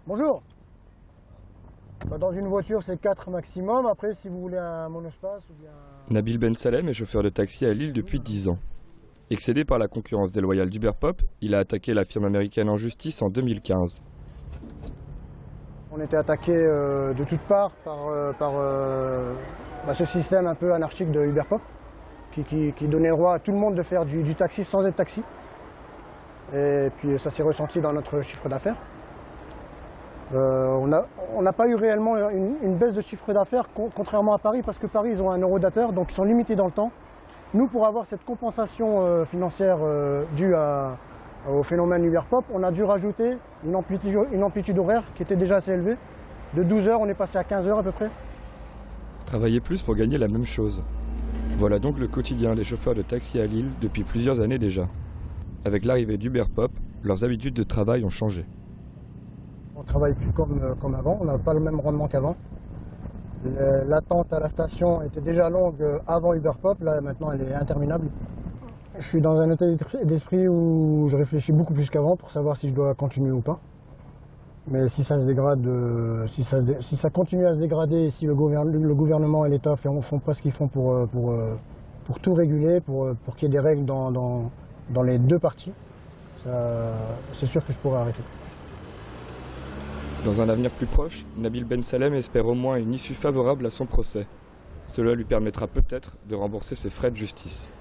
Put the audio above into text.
Bonjour. Dans une voiture, c'est 4 maximum. Après, si vous voulez un monospace ou bien... Nabil Ben Salem est chauffeur de taxi à Lille depuis 10 ans. Excédé par la concurrence déloyale d'Uberpop, il a attaqué la firme américaine en justice en 2015. On était attaqué de toutes parts par ce système un peu anarchique de Uberpop qui donnait le droit à tout le monde de faire du taxi sans être taxi. Et puis ça s'est ressenti dans notre chiffre d'affaires. On n'a pas eu réellement une baisse de chiffre d'affaires, contrairement à Paris, parce que Paris, ils ont un eurodateur, donc ils sont limités dans le temps. Nous, pour avoir cette compensation financière due au phénomène Uberpop, on a dû rajouter une amplitude horaire qui était déjà assez élevée. De 12 heures, on est passé à 15 heures à peu près. Travailler plus pour gagner la même chose. Voilà donc le quotidien des chauffeurs de taxi à Lille depuis plusieurs années déjà. Avec l'arrivée d'Uberpop, leurs habitudes de travail ont changé. On ne travaille plus comme avant, on n'a pas le même rendement qu'avant. L'attente à la station était déjà longue avant Uberpop, là maintenant elle est interminable. Je suis dans un état d'esprit où je réfléchis beaucoup plus qu'avant pour savoir si je dois continuer ou pas. Mais si ça se dégrade, si ça continue à se dégrader, et si le gouvernement et l'État ne font pas ce qu'ils font pour tout réguler, pour qu'il y ait des règles dans les deux parties, c'est sûr que je pourrais arrêter. Dans un avenir plus proche, Nabil Ben Salem espère au moins une issue favorable à son procès. Cela lui permettra peut-être de rembourser ses frais de justice.